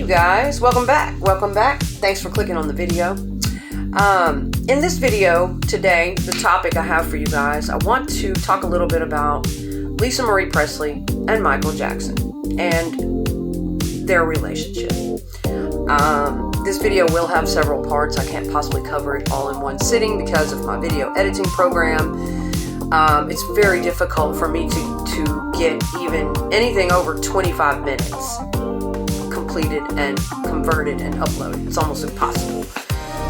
you guys, welcome back. Thanks for clicking on the video. In this video today, the topic I have for you guys, I want to talk a little bit about Lisamariepresley and Michael Jackson and their relationship. This video will have several parts. I can't possibly cover it all in one sitting because of my video editing program. It's very difficult for me to get even anything over 25 minutes completed and converted and uploaded. It's almost impossible.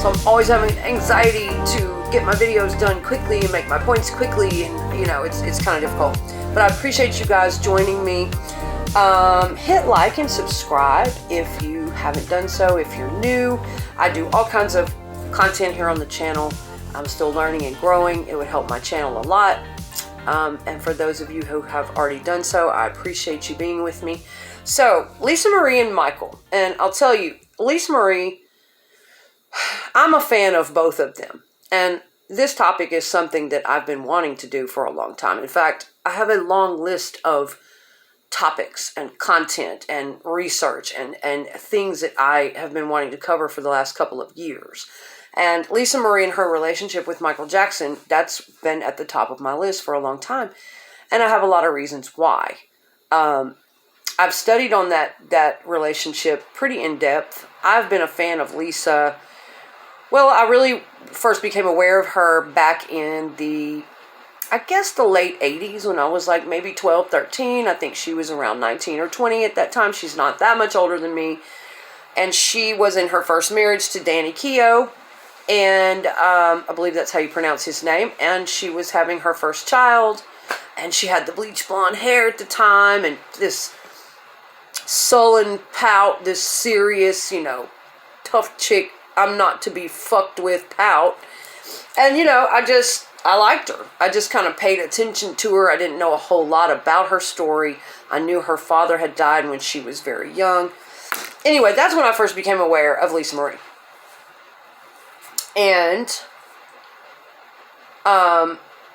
So I'm always having anxiety to get my videos done quickly and make my points quickly, and you know, it's kind of difficult. But I appreciate you guys joining me. Hit like and subscribe if you haven't done so. If you're new, I do all kinds of content here on the channel. I'm still learning and growing. It would help my channel a lot. And for those of you who have already done so, I appreciate you being with me. So, Lisa Marie and Michael. And I'll tell you, Lisa Marie, I'm a fan of both of them. And this topic is something that I've been wanting to do for a long time. In fact, I have a long list of topics and content and research and things that I have been wanting to cover for the last couple of years. And Lisa Marie and her relationship with Michael Jackson, that's been at the top of my list for a long time. And I have a lot of reasons why. I've studied on that relationship pretty in depth. I've been a fan of Lisa. Well, I really first became aware of her back in the late 80s when I was like maybe 12, 13. I think she was around 19 or 20 at that time. She's not that much older than me. And she was in her first marriage to Danny Keough. And I believe that's how you pronounce his name. And she was having her first child. And she had the bleach blonde hair at the time. And this sullen pout, this serious, you know, tough chick, I'm not to be fucked with pout. And, you know, I liked her. I just kind of paid attention to her. I didn't know a whole lot about her story. I knew her father had died when she was very young. Anyway, that's when I first became aware of Lisa Marie. And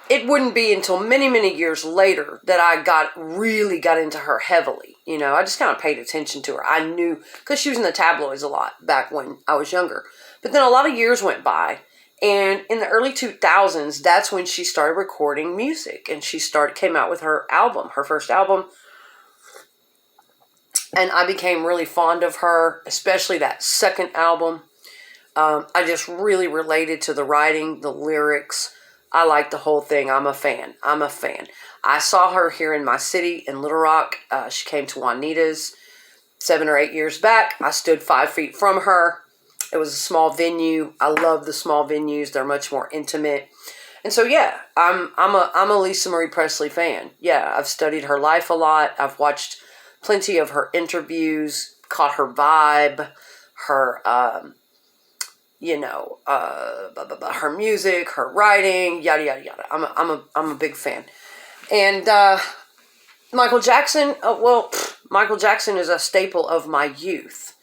it wouldn't be until many, many years later that I really got into her heavily. You know, I just kind of paid attention to her. I knew, because she was in the tabloids a lot back when I was younger. But then a lot of years went by. And in the early 2000s, that's when she started recording music. And she came out with her album, her first album. And I became really fond of her, especially that second album. I just really related to the writing, the lyrics. I like the whole thing. I'm a fan. I saw her here in my city in Little Rock. She came to Juanita's 7 or 8 years back. I stood 5 feet from her. It was a small venue. I love the small venues. They're much more intimate. And so, yeah, I'm a Lisa Marie Presley fan. Yeah, I've studied her life a lot. I've watched plenty of her interviews, caught her vibe, her her music, her writing, yada, yada, yada. I'm a big fan. And Michael Jackson, Michael Jackson is a staple of my youth.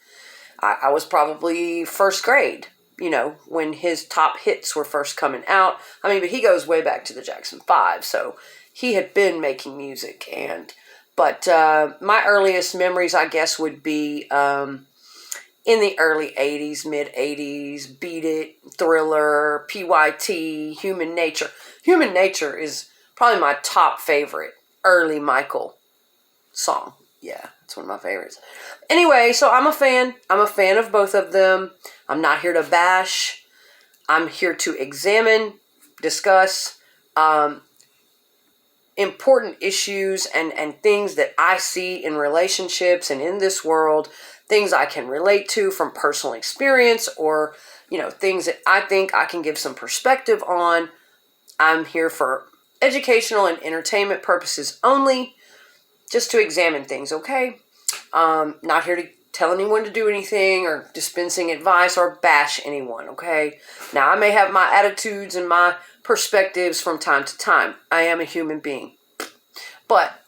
I was probably first grade, you know, when his top hits were first coming out. I mean, but he goes way back to the Jackson 5, so he had been making music. But my earliest memories, I guess, would be in the early 80s, mid-80s, Beat It, Thriller, PYT, Human Nature. Human Nature is probably my top favorite early Michael song. Yeah, it's one of my favorites. Anyway, so I'm a fan. I'm a fan of both of them. I'm not here to bash. I'm here to examine, discuss important issues and things that I see in relationships and in this world, things I can relate to from personal experience, or, you know, things that I think I can give some perspective on. I'm here for educational and entertainment purposes only, just to examine things, okay? Not here to tell anyone to do anything or dispensing advice or bash anyone, okay? Now, I may have my attitudes and my perspectives from time to time. I am a human being. But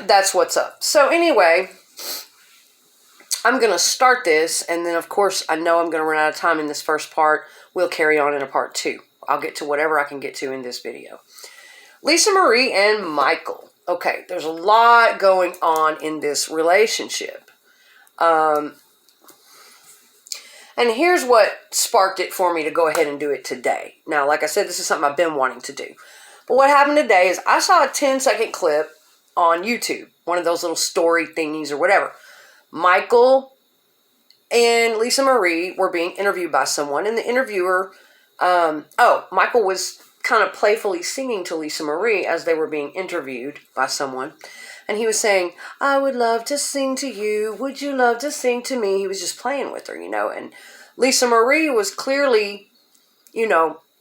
that's what's up. So anyway, I'm going to start this, and then, of course, I know I'm going to run out of time in this first part. We'll carry on in a part 2. I'll get to whatever I can get to in this video. Lisa Marie and Michael. Okay, there's a lot going on in this relationship. And here's what sparked it for me to go ahead and do it today. Now, like I said, this is something I've been wanting to do. But what happened today is I saw a 10-second clip on YouTube, one of those little story thingies or whatever. Michael and Lisa Marie were being interviewed by someone, and the interviewer, Michael was kind of playfully singing to Lisa Marie as they were being interviewed by someone. And he was saying, I would love to sing to you. Would you love to sing to me? He was just playing with her, and Lisa Marie was clearly,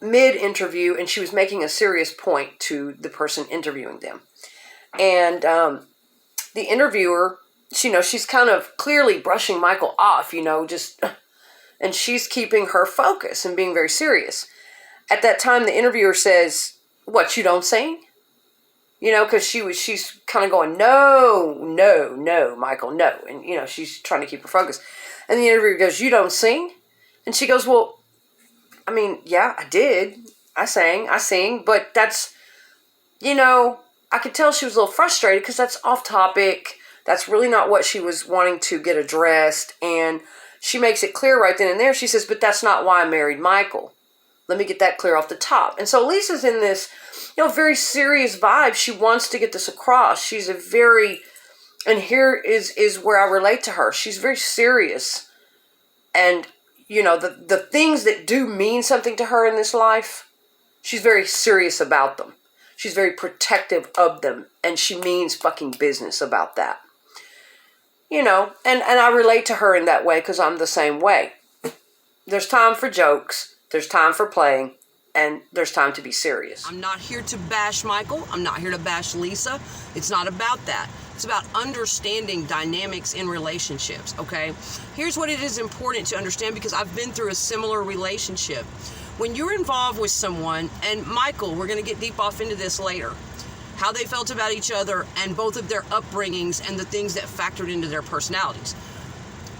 mid-interview, and she was making a serious point to the person interviewing them. And the interviewer, she's kind of clearly brushing Michael off, and she's keeping her focus and being very serious. At that time, the interviewer says, what, you don't sing? Because she's kind of going, no, Michael, no. And, she's trying to keep her focus. And the interviewer goes, you don't sing? And she goes, well, I mean, yeah, I did. I sing. But that's, I could tell she was a little frustrated because that's off topic. That's really not what she was wanting to get addressed. And she makes it clear right then and there. She says, but that's not why I married Michael. Let me get that clear off the top. And so Lisa's in this, very serious vibe. She wants to get this across. She's and here is where I relate to her. She's very serious. And, the things that do mean something to her in this life, she's very serious about them. She's very protective of them. And she means fucking business about that. And I relate to her in that way because I'm the same way. There's time for jokes. There's time for playing. And there's time to be serious. I'm not here to bash Michael. I'm not here to bash Lisa. It's not about that. It's about understanding dynamics in relationships, okay? Here's what it is important to understand because I've been through a similar relationship. When you're involved with someone, and Michael, we're going to get deep off into this later, how they felt about each other and both of their upbringings and the things that factored into their personalities.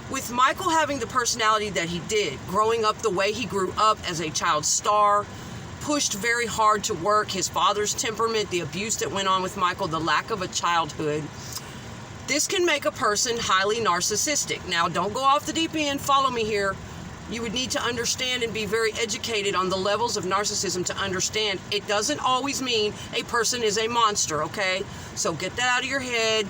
With Michael having the personality that he did, growing up the way he grew up as a child star, pushed very hard to work, his father's temperament, the abuse that went on with Michael, the lack of a childhood, this can make a person highly narcissistic. Now, don't go off the deep end, follow me here. You would need to understand and be very educated on the levels of narcissism to understand it doesn't always mean a person is a monster, okay? So get that out of your head.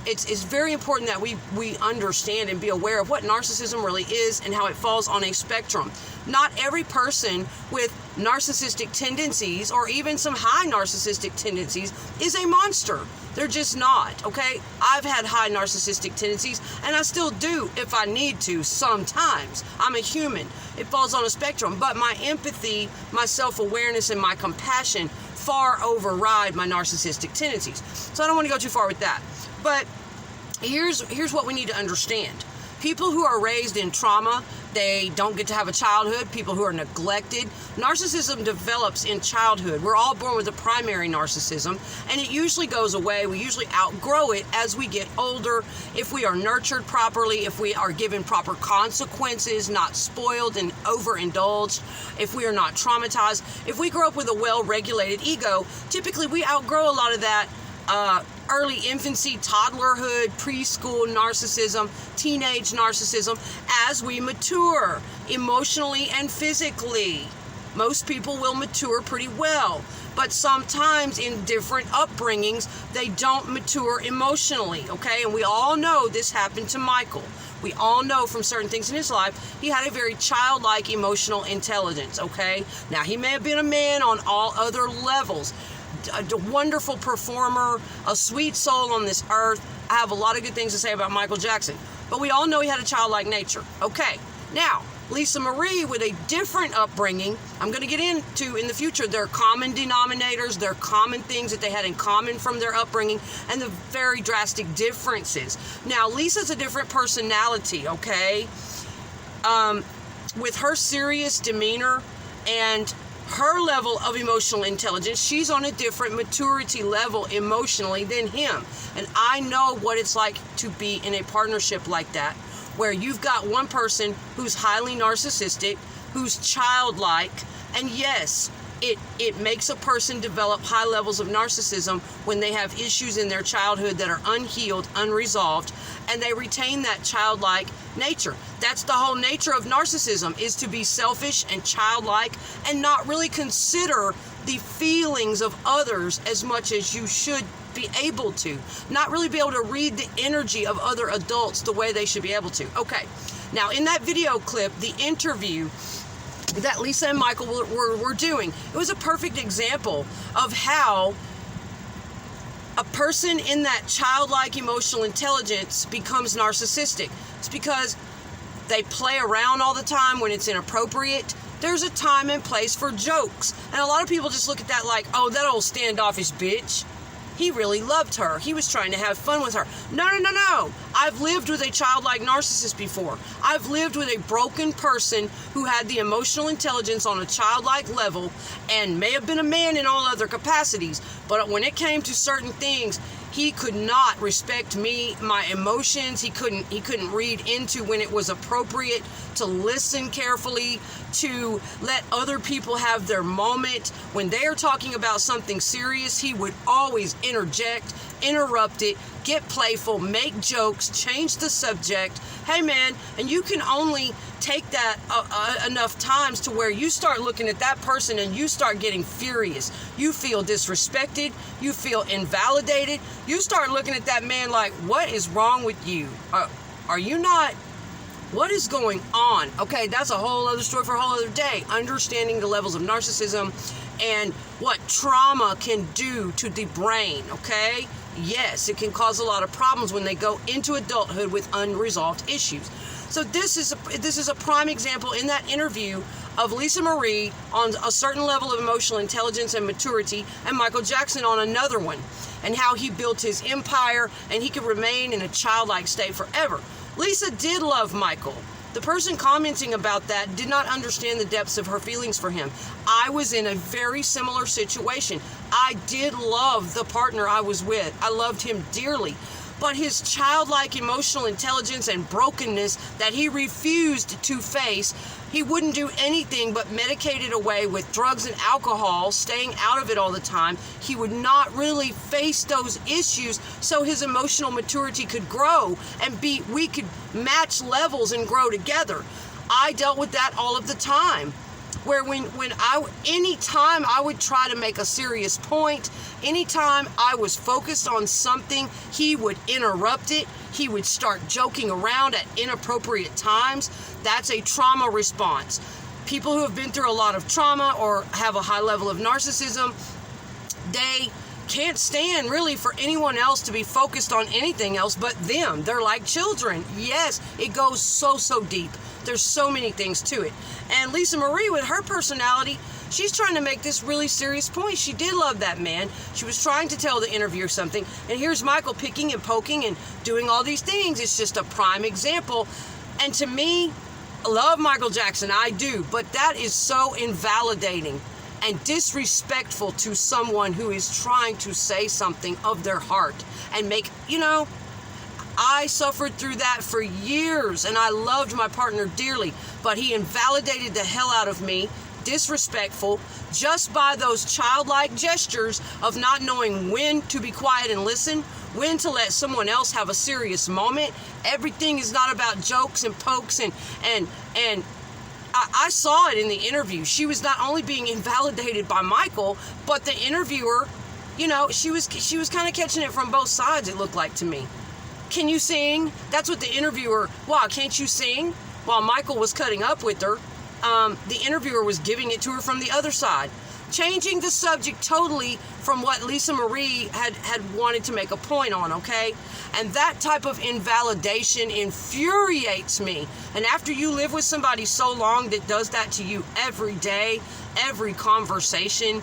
It's very important that we understand and be aware of what narcissism really is and how it falls on a spectrum. Not every person with narcissistic tendencies or even some high narcissistic tendencies is a monster. They're just not, okay? I've had high narcissistic tendencies and I still do if I need to sometimes. I'm a human. It falls on a spectrum, but my empathy, my self-awareness, and my compassion far override my narcissistic tendencies. So I don't want to go too far with that. But here's what we need to understand. People who are raised in trauma, they don't get to have a childhood. People who are neglected. Narcissism develops in childhood. We're all born with a primary narcissism, and it usually goes away. We usually outgrow it as we get older. If we are nurtured properly, if we are given proper consequences, not spoiled and overindulged, if we are not traumatized, if we grow up with a well-regulated ego, typically we outgrow a lot of that early infancy, toddlerhood, preschool narcissism, teenage narcissism as we mature emotionally and physically. Most people will mature pretty well, but sometimes in different upbringings, they don't mature emotionally, okay? And we all know this happened to Michael. We all know from certain things in his life, he had a very childlike emotional intelligence, okay? Now, he may have been a man on all other levels, a wonderful performer, a sweet soul on this earth. I have a lot of good things to say about Michael Jackson, but we all know he had a childlike nature. Okay, now, Lisa Marie with a different upbringing, I'm going to get into in the future their common denominators, their common things that they had in common from their upbringing, and the very drastic differences. Now, Lisa's a different personality, okay? With her serious demeanor and her level of emotional intelligence, she's on a different maturity level emotionally than him. And I know what it's like to be in a partnership like that, where you've got one person who's highly narcissistic, who's childlike, and yes, It makes a person develop high levels of narcissism when they have issues in their childhood that are unhealed, unresolved, and they retain that childlike nature. That's the whole nature of narcissism, is to be selfish and childlike and not really consider the feelings of others as much as you should be able to. Not really be able to read the energy of other adults the way they should be able to. Okay, now in that video clip, the interview that Lisa and Michael were doing, it was a perfect example of how a person in that childlike emotional intelligence becomes narcissistic. It's because they play around all the time when it's inappropriate. There's a time and place for jokes. And a lot of people just look at that like, oh, that old standoffish bitch. He really loved her. He was trying to have fun with her. No. I've lived with a childlike narcissist before. I've lived with a broken person who had the emotional intelligence on a childlike level and may have been a man in all other capacities. But when it came to certain things, he could not respect me, my emotions. He couldn't read into when it was appropriate to listen carefully, to let other people have their moment. When they are talking about something serious, he would always interject, interrupt it, get playful, make jokes, change the subject. Hey man, and you can only take that enough times to where you start looking at that person and you start getting furious. You feel disrespected. You feel invalidated. You start looking at that man like, what is wrong with you? Are you not? What is going on? Okay, that's a whole other story for a whole other day. Understanding the levels of narcissism and what trauma can do to the brain, okay? Yes, it can cause a lot of problems when they go into adulthood with unresolved issues. So this is a prime example in that interview of Lisa Marie on a certain level of emotional intelligence and maturity, and Michael Jackson on another one, and how he built his empire and he could remain in a childlike state forever. Lisa did love Michael. The person commenting about that did not understand the depths of her feelings for him. I was in a very similar situation. I did love the partner I was with. I loved him dearly. But his childlike emotional intelligence and brokenness that he refused to face, he wouldn't do anything but medicate it away with drugs and alcohol, staying out of it all the time. He would not really face those issues so his emotional maturity could grow and we could match levels and grow together. I dealt with that all of the time. Where anytime I would try to make a serious point, anytime I was focused on something, he would interrupt it. He would start joking around at inappropriate times. That's a trauma response. People who have been through a lot of trauma or have a high level of narcissism, they can't stand really for anyone else to be focused on anything else but them. They're like children. Yes, it goes so deep. There's so many things to it. And Lisa Marie, with her personality, she's trying to make this really serious point. She did love that man. She was trying to tell the interviewer something. And here's Michael picking and poking and doing all these things. It's just a prime example. And to me, I love Michael Jackson. I do. But that is so invalidating and disrespectful to someone who is trying to say something of their heart and make, I suffered through that for years and I loved my partner dearly, but he invalidated the hell out of me, disrespectful, just by those childlike gestures of not knowing when to be quiet and listen, when to let someone else have a serious moment. Everything is not about jokes and pokes and I saw it in the interview. She was not only being invalidated by Michael, but the interviewer, she was kind of catching it from both sides, it looked like to me. Can you sing? That's what the interviewer, wow, can't you sing? While Michael was cutting up with her, the interviewer was giving it to her from the other side. Changing the subject totally from what Lisa Marie had wanted to make a point on, okay? And that type of invalidation infuriates me. And after you live with somebody so long that does that to you every day, every conversation,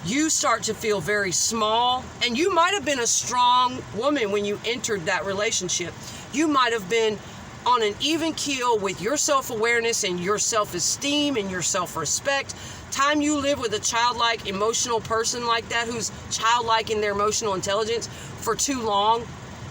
you start to feel very small. And you might have been a strong woman when you entered that relationship. You might have been on an even keel with your self-awareness and your self-esteem and your self-respect. Time you live with a childlike emotional person like that, who's childlike in their emotional intelligence for too long,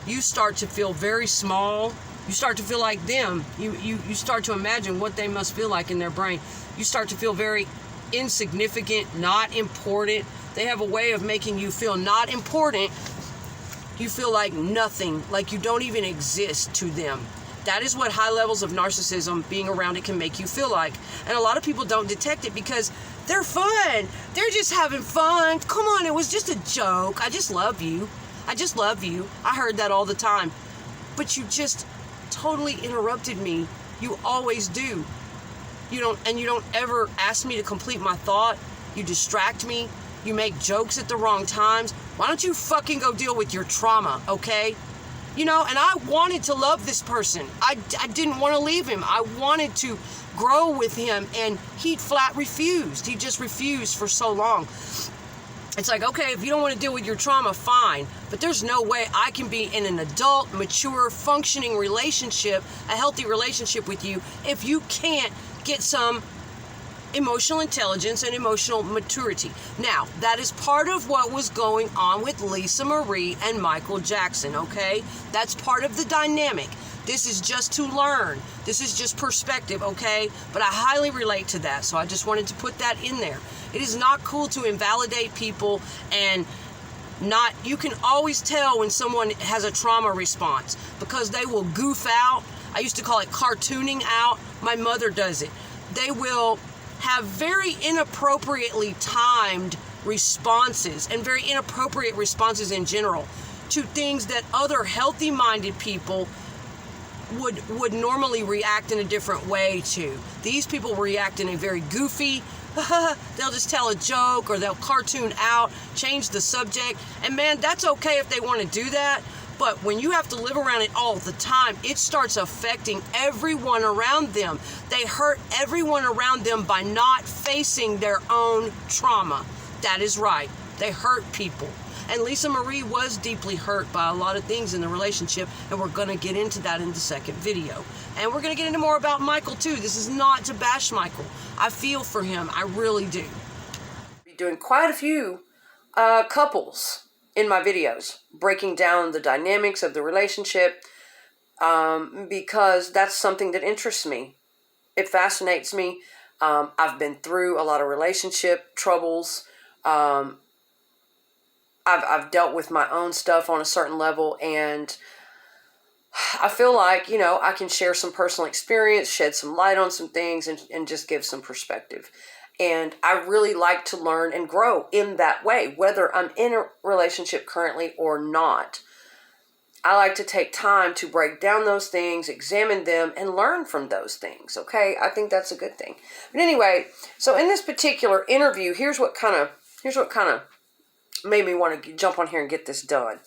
you start to feel very small. You start to feel like them. You start to imagine what they must feel like in their brain. You start to feel very insignificant, not important. They have a way of making you feel not important. You feel like nothing, like you don't even exist to them. That is what high levels of narcissism, being around it, can make you feel like. And a lot of people don't detect it because they're fun. They're just having fun. Come on, it was just a joke. I just love you. I just love you. I heard that all the time. But you just totally interrupted me. You always do. You don't ever ask me to complete my thought. You distract me. You make jokes at the wrong times. Why don't you fucking go deal with your trauma, okay? You know, and I wanted to love this person. I didn't want to leave him. I wanted to grow with him, and he flat refused. He just refused for so long. It's like, okay, if you don't want to deal with your trauma, fine. But there's no way I can be in an adult, mature, functioning relationship, a healthy relationship with you, if you can't get some emotional intelligence and emotional maturity. Now, that is part of what was going on with Lisa Marie and Michael Jackson, okay? That's part of the dynamic. This is just to learn. This is just perspective, okay? But I highly relate to that, so I just wanted to put that in there. It is not cool to invalidate people and not, you can always tell when someone has a trauma response because they will goof out. I used to call it cartooning out. My mother does it. They will have very inappropriately timed responses and very inappropriate responses in general to things that other healthy-minded people would normally react in a different way to. These people react in a very goofy, they'll just tell a joke or they'll cartoon out, change the subject. And man, that's okay if they want to do that. But when you have to live around it all the time, it starts affecting everyone around them. They hurt everyone around them by not facing their own trauma. That is right. They hurt people. And Lisa Marie was deeply hurt by a lot of things in the relationship, and we're going to get into that in the second video. And we're going to get into more about Michael too. This is not to bash Michael. I feel for him. I really do. Be doing quite a few couples in my videos, breaking down the dynamics of the relationship, because that's something that interests me. It fascinates me. I've been through a lot of relationship troubles. I've dealt with my own stuff on a certain level, and I feel like, you know, I can share some personal experience, shed some light on some things, and just give some perspective. And I really like to learn and grow in that way, whether I'm in a relationship currently or not. I like to take time to break down those things, examine them, and learn from those things, okay? I think that's a good thing. But anyway, so in this particular interview, here's what kind of made me want to jump on here and get this done.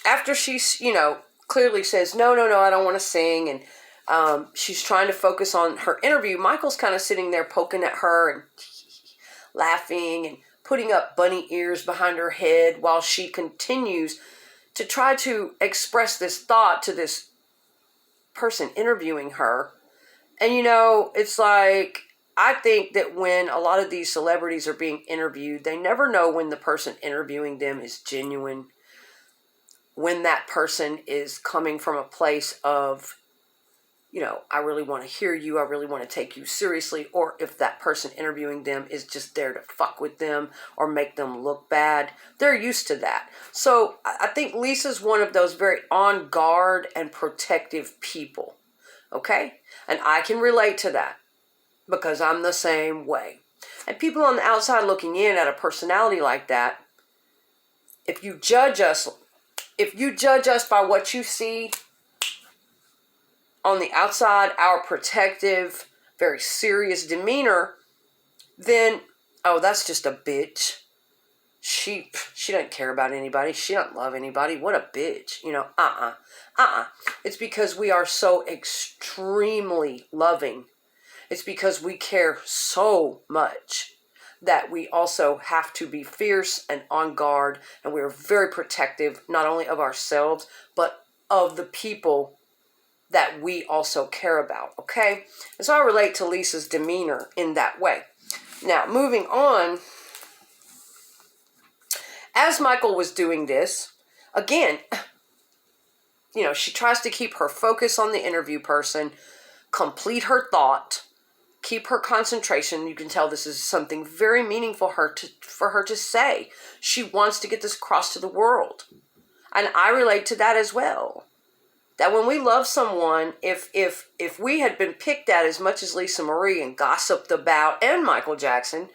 After she's, you know, clearly says, no, I don't want to sing, and she's trying to focus on her interview, Michael's kind of sitting there poking at her and laughing and putting up bunny ears behind her head while she continues to try to express this thought to this person interviewing her. And, you know, it's like, I think that when a lot of these celebrities are being interviewed, they never know when the person interviewing them is genuine, when that person is coming from a place of, you know, I really want to hear you, I really want to take you seriously, or if that person interviewing them is just there to fuck with them or make them look bad. They're used to that. So I think Lisa's one of those very on guard and protective people, okay? And I can relate to that because I'm the same way. And people on the outside looking in at a personality like that, if you judge us by what you see on the outside, our protective, very serious demeanor, then, oh, that's just a bitch. She doesn't care about anybody. She doesn't love anybody. What a bitch. You know, It's because we are so extremely loving. It's because we care so much that we also have to be fierce and on guard, and we're very protective, not only of ourselves, but of the people that we also care about, okay? And so I relate to Lisa's demeanor in that way. Now, moving on, as Michael was doing this, again, you know, she tries to keep her focus on the interview person, complete her thought, keep her concentration. You can tell this is something very meaningful for her to say. She wants to get this across to the world. And I relate to that as well. That when we love someone, if we had been picked at as much as Lisa Marie and gossiped about and Michael Jackson,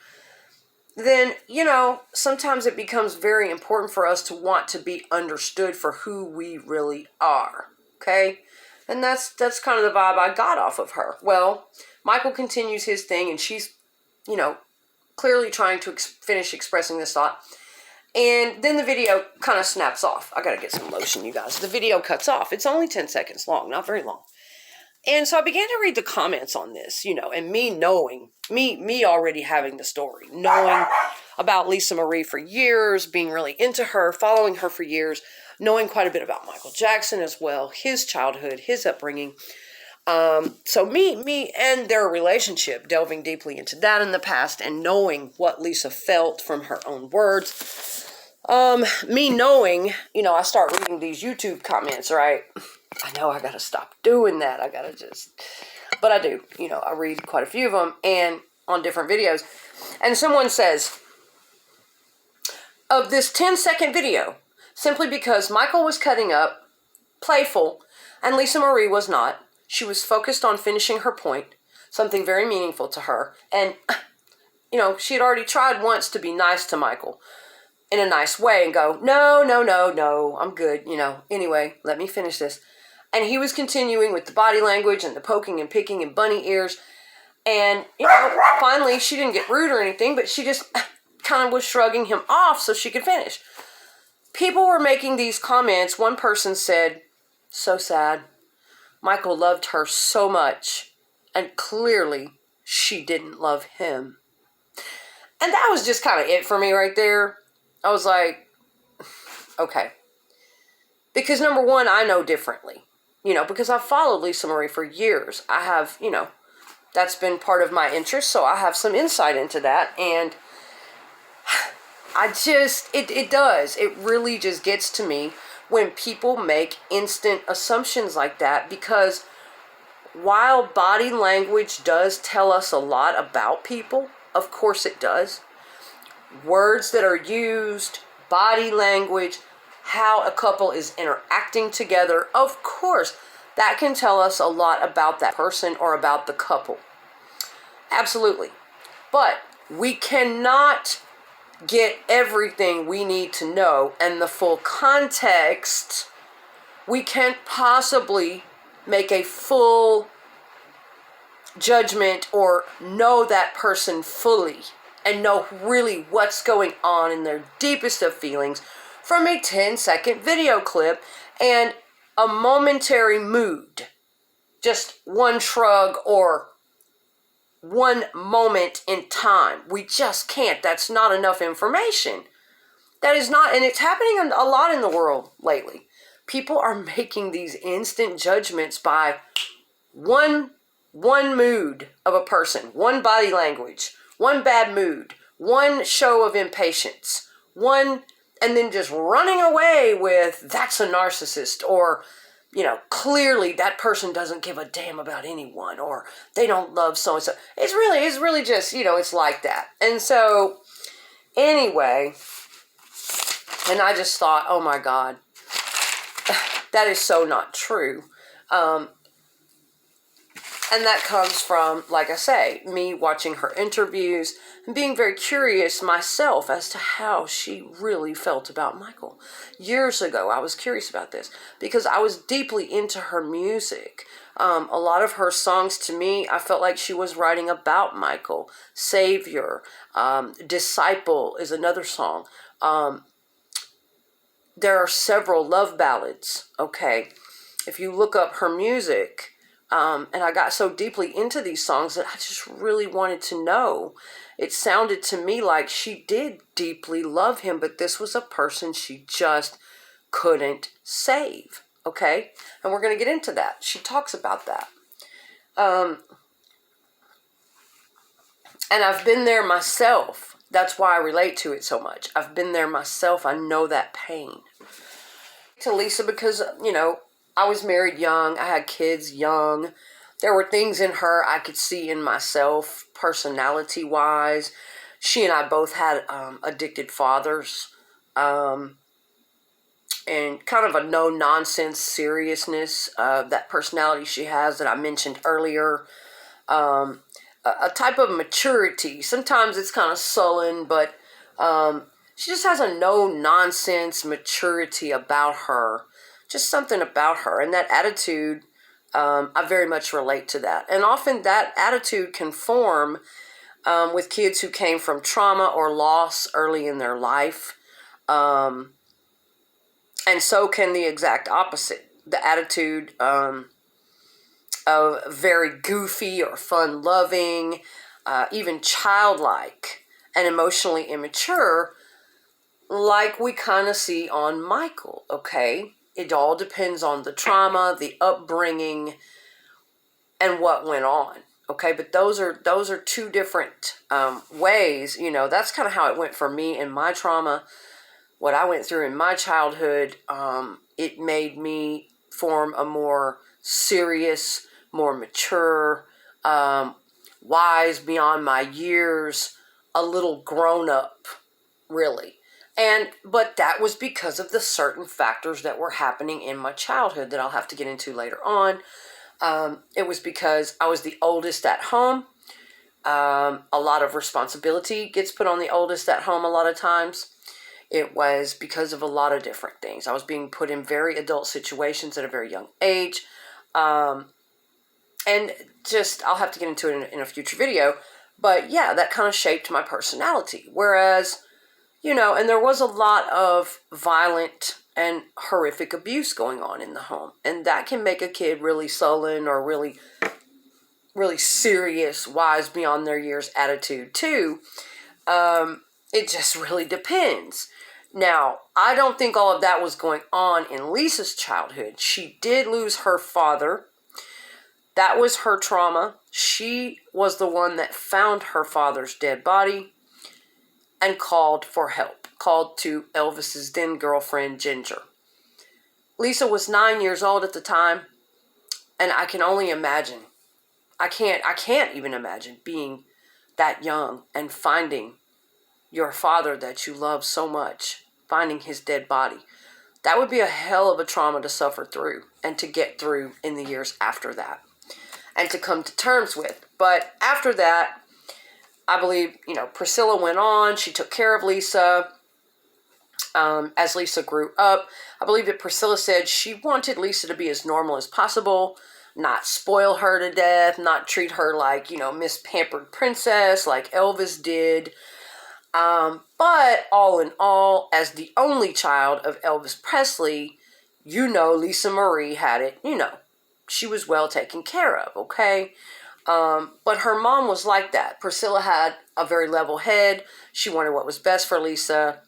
then, you know, sometimes it becomes very important for us to want to be understood for who we really are. Okay? And that's kind of the vibe I got off of her. Well, Michael continues his thing, and she's, you know, clearly trying to finish expressing this thought. And then the video kind of snaps off. I got to get some lotion, you guys. The video cuts off. It's only 10 seconds long, not very long. And so I began to read the comments on this, you know, and me knowing, me already having the story, knowing about Lisa Marie for years, being really into her, following her for years, knowing quite a bit about Michael Jackson as well, his childhood, his upbringing. So me and their relationship, delving deeply into that in the past and knowing what Lisa felt from her own words. Me knowing, you know, I start reading these YouTube comments, right? I know I got to stop doing that. I got to but I do, you know, I read quite a few of them and on different videos. And someone says, of this 10-second video, simply because Michael was cutting up, playful, and Lisa Marie was not. She was focused on finishing her point, something very meaningful to her. And, you know, she had already tried once to be nice to Michael in a nice way and go, no, I'm good, you know. Anyway, let me finish this. And he was continuing with the body language and the poking and picking and bunny ears. And, you know, finally she didn't get rude or anything, but she just kind of was shrugging him off so she could finish. People were making these comments. One person said, so sad. Michael loved her so much, and clearly she didn't love him. And that was just kind of it for me right there. I was like, okay. Because number one, I know differently. You know, because I've followed Lisa Marie for years. I have, you know, that's been part of my interest, so I have some insight into that. And I just, it does. It really just gets to me when people make instant assumptions like that, because while body language does tell us a lot about people, of course it does, words that are used, body language, how a couple is interacting together, of course, that can tell us a lot about that person or about the couple. Absolutely. But we cannot get everything we need to know and the full context. We can't possibly make a full judgment or know that person fully and know really what's going on in their deepest of feelings from a 10-second video clip and a momentary mood. Just one shrug or one moment in time. We just can't. That's not enough information. That is not, and it's happening a lot in the world lately. People are making these instant judgments by one mood of a person, one body language, one bad mood, one show of impatience, and then just running away with, that's a narcissist, or, you know, clearly that person doesn't give a damn about anyone, or they don't love so-and-so. It's really just, you know, it's like that. And so, anyway, and I just thought, oh my God, that is so not true. And that comes from, like I say, me watching her interviews and being very curious myself as to how she really felt about Michael. Years ago, I was curious about this because I was deeply into her music. A lot of her songs, to me, I felt like she was writing about Michael. Savior, Disciple is another song. There are several love ballads, okay? If you look up her music, and I got so deeply into these songs that I just really wanted to know. It sounded to me like she did deeply love him, but this was a person she just couldn't save, okay? And we're going to get into that. She talks about that. And I've been there myself. That's why I relate to it so much. I've been there myself. I know that pain. To Lisa because, you know, I was married young. I had kids young. There were things in her I could see in myself, personality-wise. She and I both had addicted fathers, and kind of a no-nonsense seriousness, that personality she has that I mentioned earlier. A type of maturity. Sometimes it's kind of sullen, but she just has a no-nonsense maturity about her. Just something about her. And that attitude, I very much relate to that. And often that attitude can form with kids who came from trauma or loss early in their life. And so can the exact opposite. The attitude of very goofy or fun-loving, even childlike and emotionally immature, like we kind of see on Michael, okay? It all depends on the trauma, the upbringing, and what went on, okay? But those are two different ways. You know, that's kind of how it went for me in my trauma. What I went through in my childhood, it made me form a more serious, more mature, wise beyond my years, a little grown up, really. But that was because of the certain factors that were happening in my childhood that I'll have to get into later on. It was because I was the oldest at home. A lot of responsibility gets put on the oldest at home a lot of times. It was because of a lot of different things. I was being put in very adult situations at a very young age. And just, I'll have to get into it in a future video. But yeah, that kind of shaped my personality. Whereas, you know, and there was a lot of violent and horrific abuse going on in the home. And that can make a kid really sullen or really, really serious, wise beyond their years attitude too. It just really depends. Now, I don't think all of that was going on in Lisa's childhood. She did lose her father. That was her trauma. She was the one that found her father's dead body and called for help, called to Elvis's then girlfriend, Ginger. Lisa was 9 years old at the time, and I can only imagine. I can't even imagine being that young and finding your father that you love so much, finding his dead body. That would be a hell of a trauma to suffer through and to get through in the years after that and to come to terms with. But after that, I believe, you know, Priscilla went on. She took care of Lisa as Lisa grew up. I believe that Priscilla said she wanted Lisa to be as normal as possible, not spoil her to death, not treat her like, you know, Miss Pampered Princess like Elvis did. But all in all, as the only child of Elvis Presley, you know, Lisa Marie had it, you know, she was well taken care of, okay? But her mom was like that. Priscilla had a very level head. She wanted what was best for Lisa.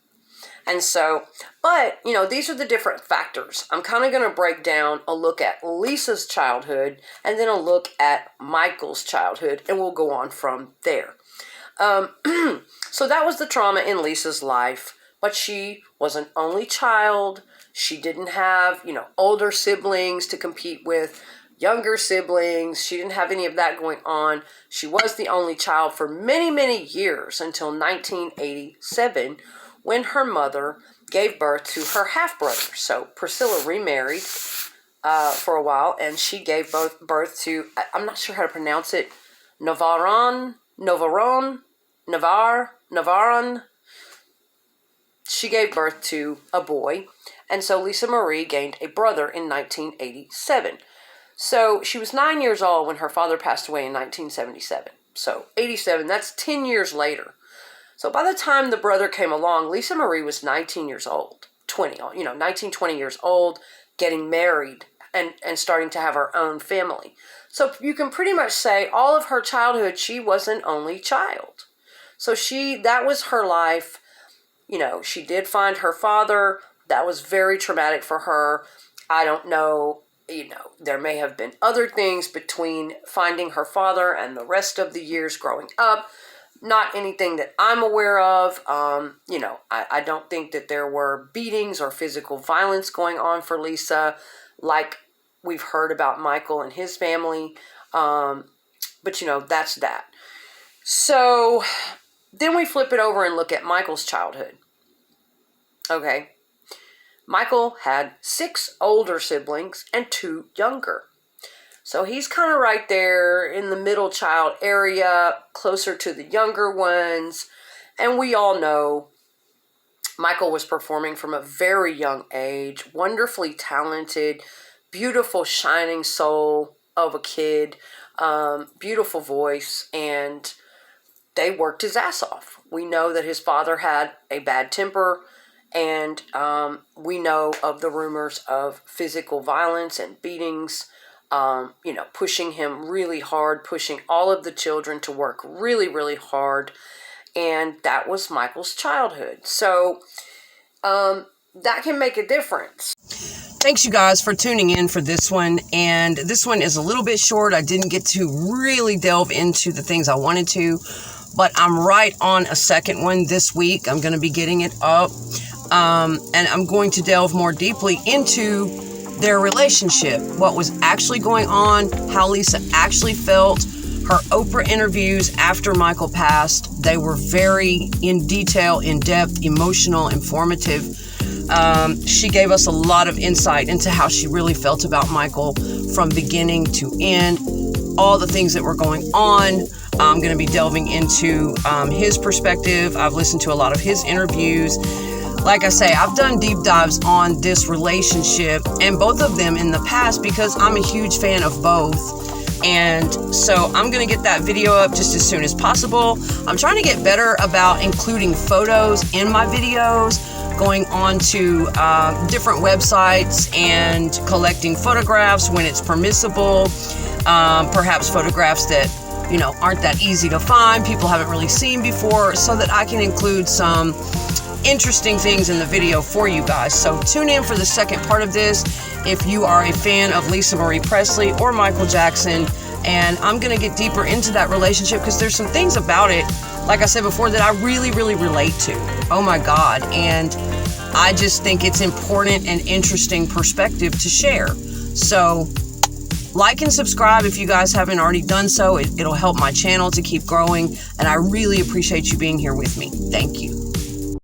And so, but, you know, these are the different factors. I'm kind of going to break down a look at Lisa's childhood and then a look at Michael's childhood, and we'll go on from there. So that was the trauma in Lisa's life, but she was an only child. She didn't have, you know, older siblings to compete with, younger siblings. She didn't have any of that going on. She was the only child for many, many years until 1987, when her mother gave birth to her half-brother. So Priscilla remarried for a while, and she gave birth to, I'm not sure how to pronounce it, Navaron. She gave birth to a boy, and so Lisa Marie gained a brother in 1987. So she was 9 years old when her father passed away in 1977. So 87, that's 10 years later. So by the time the brother came along, Lisa Marie was 19 years old, 19, 20 years old, getting married and starting to have her own family. So you can pretty much say all of her childhood, she was an only child. So that was her life. You know, she did find her father. That was very traumatic for her. I don't know, you know, there may have been other things between finding her father and the rest of the years growing up. Not anything that I'm aware of. You know, I don't think that there were beatings or physical violence going on for Lisa like we've heard about Michael and his family. But that's that. So then we flip it over and look at Michael's childhood. Okay. Michael had 6 older siblings and 2 younger. So he's kind of right there in the middle child area, closer to the younger ones. And we all know Michael was performing from a very young age, wonderfully talented, beautiful, shining soul of a kid, beautiful voice, and they worked his ass off. We know that his father had a bad temper, and we know of the rumors of physical violence and beatings, pushing him really hard, pushing all of the children to work really, really hard. And that was Michael's childhood. So that can make a difference. Thanks, you guys, for tuning in for this one. And this one is a little bit short. I didn't get to really delve into the things I wanted to, but I'm right on a second one this week. I'm going to be getting it up. And I'm going to delve more deeply into their relationship, what was actually going on, how Lisa actually felt. Her Oprah interviews after Michael passed, they were very in detail, in depth, emotional, informative. She gave us a lot of insight into how she really felt about Michael from beginning to end, all the things that were going on. I'm going to be delving into his perspective. I've listened to a lot of his interviews. Like I say, I've done deep dives on this relationship and both of them in the past because I'm a huge fan of both. And so I'm going to get that video up just as soon as possible. I'm trying to get better about including photos in my videos, going on to different websites and collecting photographs when it's permissible. Perhaps photographs that, aren't that easy to find, people haven't really seen before, so that I can include some interesting things in the video for you guys. So tune in for the second part of this if you are a fan of Lisa Marie Presley or Michael Jackson. And I'm going to get deeper into that relationship because there's some things about it, like I said before, that I really, really relate to. Oh my God. And I just think it's important and interesting perspective to share. So like and subscribe if you guys haven't already done so. It'll help my channel to keep growing. And I really appreciate you being here with me. Thank you.